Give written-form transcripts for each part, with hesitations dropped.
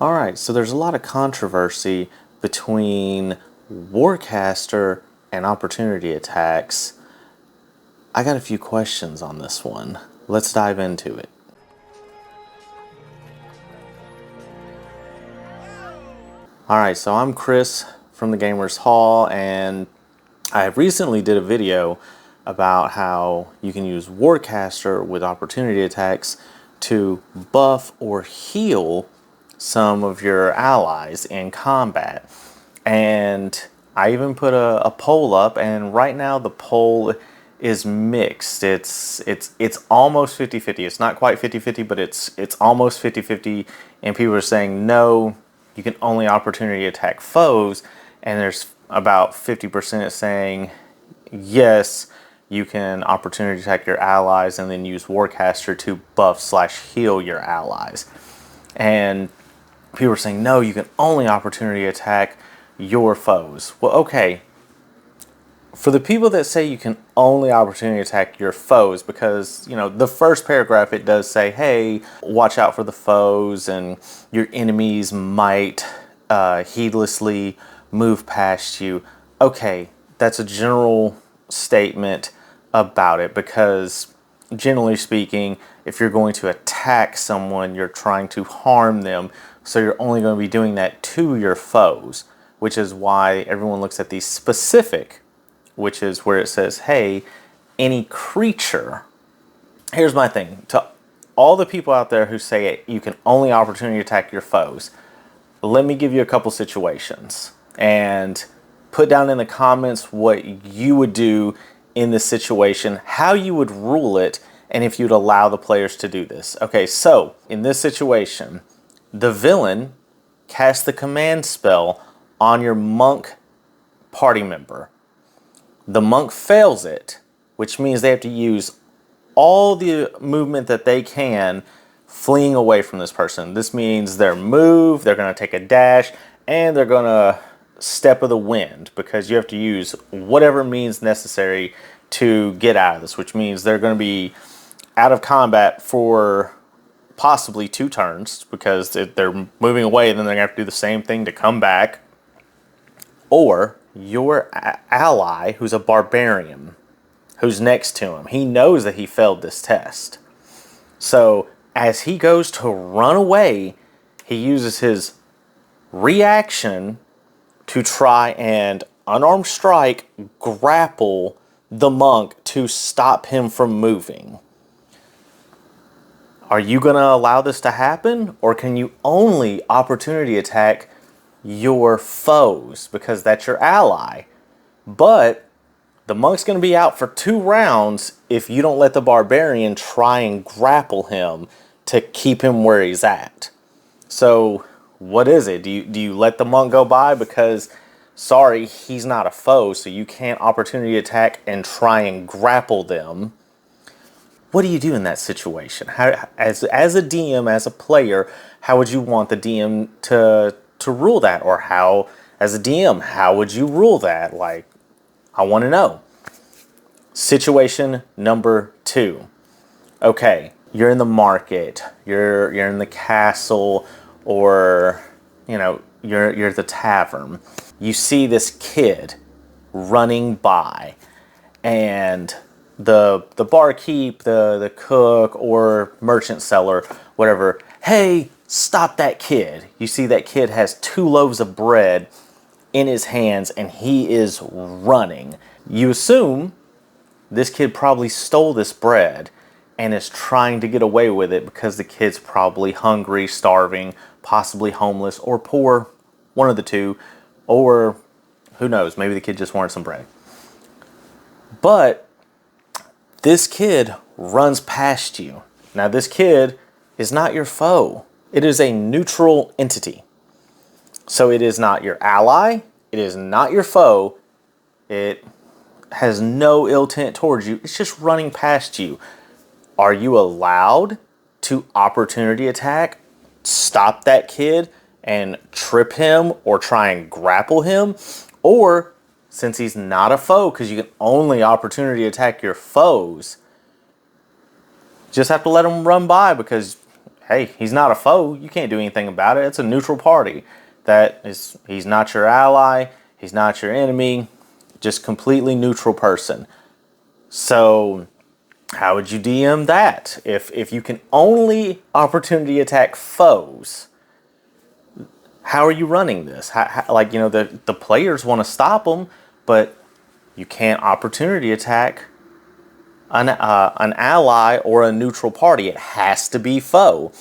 Alright, so there's a lot of controversy between warcaster and opportunity attacks. I got a few questions on this one. Let's dive into it. Alright, so I'm Chris from the Gamers Hall, and I recently did a video about how you can use warcaster with opportunity attacks to buff or heal some of your allies in combat. And I even put a poll up, and right now the poll is mixed. It's almost 50-50. It's not quite 50-50, but it's almost 50-50, and people are saying no, you can only opportunity attack foes, and there's about 50% saying yes, you can opportunity attack your allies and then use warcaster to buff/heal your allies. And people are saying, no, you can only opportunity attack your foes. Well, okay. For the people that say you can only opportunity attack your foes, because, you know, the first paragraph, it does say, hey, watch out for the foes and your enemies might heedlessly move past you. Okay, that's a general statement about it, because generally speaking, if you're going to attack someone, you're trying to harm them, so you're only going to be doing that to your foes, which is why everyone looks at the specific, which is where it says, hey, any creature. Here's my thing. To all the people out there who say it, you can only opportunity attack your foes, let me give you a couple situations and put down in the comments what you would do in this situation, how you would rule it, and if you'd allow the players to do this. Okay, so in this situation, the villain casts the command spell on your monk party member. The monk fails it, which means they have to use all the movement that they can fleeing away from this person. This means their move, they're going to take a dash, and they're going to step of the wind, because you have to use whatever means necessary to get out of this, which means they're going to be out of combat for possibly 2 turns, because they're moving away, and then they're going to have to do the same thing to come back. Or your ally, who's a barbarian, who's next to him, he knows that he failed this test. So as he goes to run away, he uses his reaction to try and unarmed strike, grapple the monk to stop him from moving. Are you going to allow this to happen? Or can you only opportunity attack your foes, because that's your ally? But the monk's going to be out for 2 rounds if you don't let the barbarian try and grapple him to keep him where he's at. So what is it? Do you let the monk go by because, sorry, he's not a foe, so you can't opportunity attack and try and grapple them? What do you do in that situation? How, as a DM, as a player, how would you want the DM to rule that? Or how, as a DM, how would you rule that? Like, I want to know. Situation number 2. Okay, you're in the market, you're in the castle, or, you know, you're at the tavern. You see this kid running by, and the barkeep, the cook, or merchant seller, whatever, hey, stop that kid. You see that kid has 2 loaves of bread in his hands, and he is running. You assume this kid probably stole this bread and is trying to get away with it because the kid's probably hungry, starving, possibly homeless, or poor, one of the two, or who knows, maybe the kid just wanted some bread. But this kid runs past you. Now, this kid is not your foe. It is a neutral entity. So it is not your ally. It is not your foe. It has no ill intent towards you. It's just running past you. Are you allowed to opportunity attack, stop that kid, and trip him or try and grapple him? Or, since he's not a foe, because you can only opportunity attack your foes, just have to let him run by, because hey, he's not a foe. You can't do anything about it. It's a neutral party. He's not your ally. He's not your enemy. Just completely neutral person. So how would you DM that? If you can only opportunity attack foes, how are you running this? Like, the players want to stop them, but you can't opportunity attack an ally or a neutral party. It has to be foe.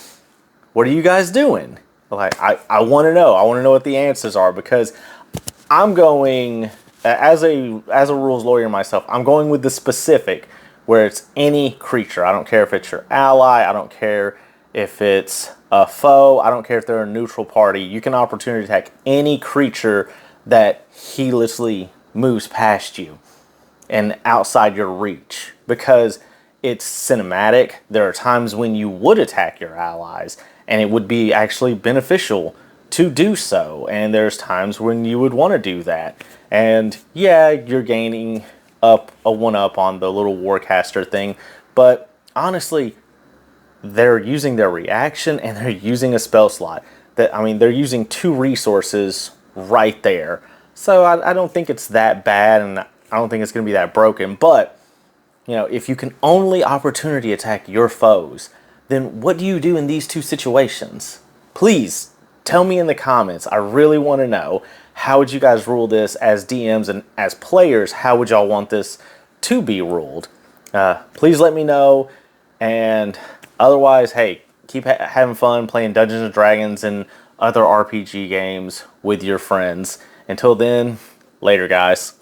What are you guys doing? Like, I want to know. I want to know what the answers are, because I'm going, as a rules lawyer myself, I'm going with the specific, where it's any creature. I don't care if it's your ally. I don't care if it's a foe. I don't care if they're a neutral party. You can opportunity attack any creature that heedlessly moves past you and outside your reach, because it's cinematic. There are times when you would attack your allies and it would be actually beneficial to do so, and there's times when you would want to do that. And yeah, you're gaining up a 1-up on the little warcaster thing, but honestly, they're using their reaction and they're using a spell slot. They're using 2 resources right there. So I don't think it's that bad, and I don't think it's going to be that broken. But, if you can only opportunity attack your foes, then what do you do in these 2 situations? Please tell me in the comments. I really want to know, how would you guys rule this as DMs, and as players, how would y'all want this to be ruled? Please let me know. And otherwise, hey, keep having fun playing Dungeons and Dragons and other RPG games with your friends. Until then, later, guys.